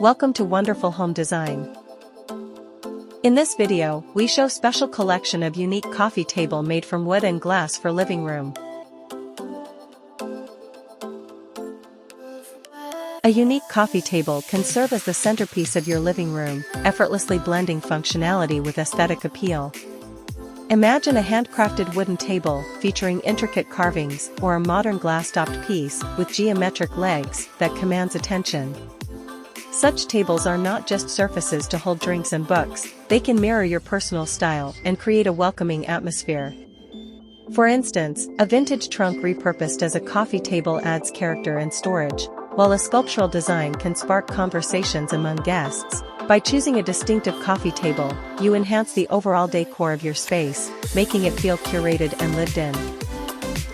Welcome to Wonderful Home Design. In this video, we show special collection of unique coffee table made from wood and glass for living room. A unique coffee table can serve as the centerpiece of your living room, effortlessly blending functionality with aesthetic appeal. Imagine a handcrafted wooden table featuring intricate carvings or a modern glass-topped piece with geometric legs that commands attention. Such tables are not just surfaces to hold drinks and books, they can mirror your personal style and create a welcoming atmosphere. For instance, a vintage trunk repurposed as a coffee table adds character and storage, while a sculptural design can spark conversations among guests. By choosing a distinctive coffee table, you enhance the overall decor of your space, making it feel curated and lived in.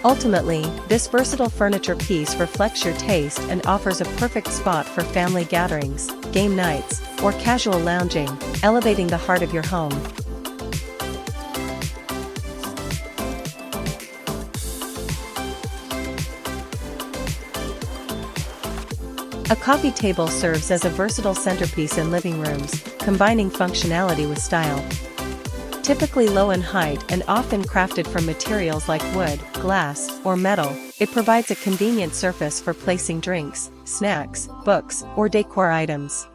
Ultimately, this versatile furniture piece reflects your taste and offers a perfect spot for family gatherings, game nights, or casual lounging, elevating the heart of your home. A coffee table serves as a versatile centerpiece in living rooms, combining functionality with style. Typically low in height and often crafted from materials like wood, glass, or metal, it provides a convenient surface for placing drinks, snacks, books, or decor items.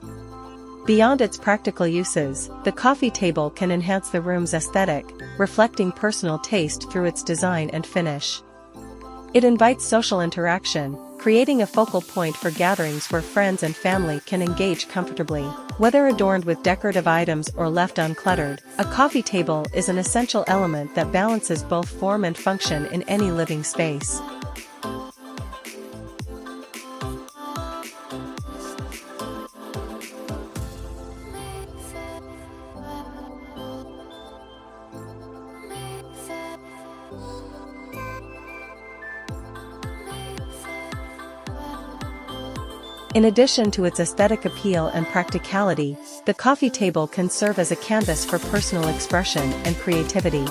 Beyond its practical uses, the coffee table can enhance the room's aesthetic, reflecting personal taste through its design and finish. It invites social interaction, creating a focal point for gatherings where friends and family can engage comfortably. Whether adorned with decorative items or left uncluttered, a coffee table is an essential element that balances both form and function in any living space. In addition to its aesthetic appeal and practicality, the coffee table can serve as a canvas for personal expression and creativity.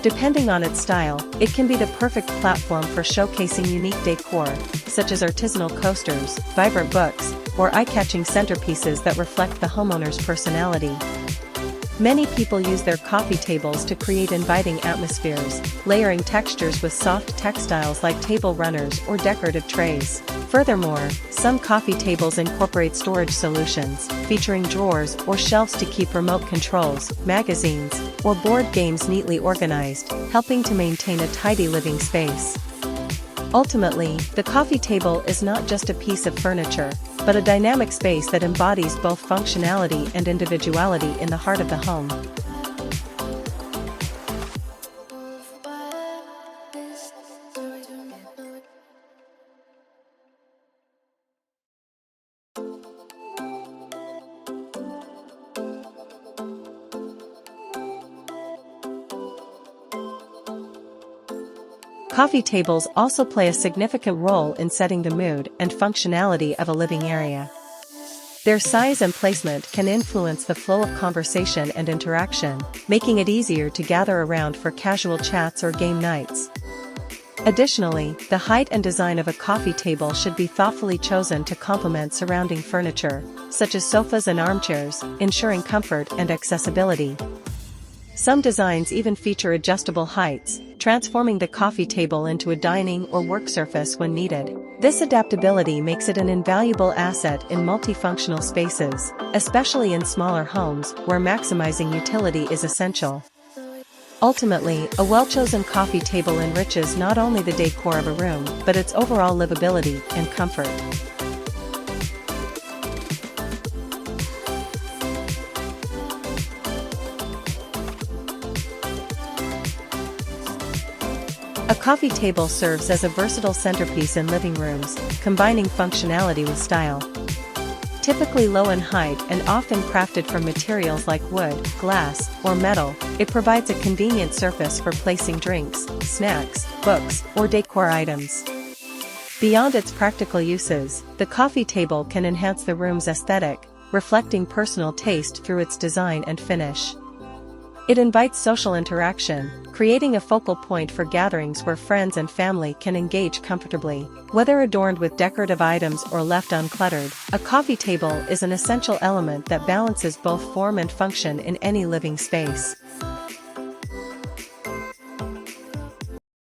Depending on its style, it can be the perfect platform for showcasing unique decor, such as artisanal coasters, vibrant books, or eye-catching centerpieces that reflect the homeowner's personality. Many people use their coffee tables to create inviting atmospheres, layering textures with soft textiles like table runners or decorative trays. Furthermore, some coffee tables incorporate storage solutions, featuring drawers or shelves to keep remote controls, magazines, or board games neatly organized, helping to maintain a tidy living space. Ultimately, the coffee table is not just a piece of furniture, but a dynamic space that embodies both functionality and individuality in the heart of the home. Coffee tables also play a significant role in setting the mood and functionality of a living area. Their size and placement can influence the flow of conversation and interaction, making it easier to gather around for casual chats or game nights. Additionally, the height and design of a coffee table should be thoughtfully chosen to complement surrounding furniture, such as sofas and armchairs, ensuring comfort and accessibility. Some designs even feature adjustable heights, transforming the coffee table into a dining or work surface when needed. This adaptability makes it an invaluable asset in multifunctional spaces, especially in smaller homes where maximizing utility is essential. Ultimately, a well-chosen coffee table enriches not only the decor of a room, but its overall livability and comfort. A coffee table serves as a versatile centerpiece in living rooms, combining functionality with style. Typically low in height and often crafted from materials like wood, glass, or metal, it provides a convenient surface for placing drinks, snacks, books, or decor items. Beyond its practical uses, the coffee table can enhance the room's aesthetic, reflecting personal taste through its design and finish. It invites social interaction, creating a focal point for gatherings where friends and family can engage comfortably. Whether adorned with decorative items or left uncluttered, a coffee table is an essential element that balances both form and function in any living space.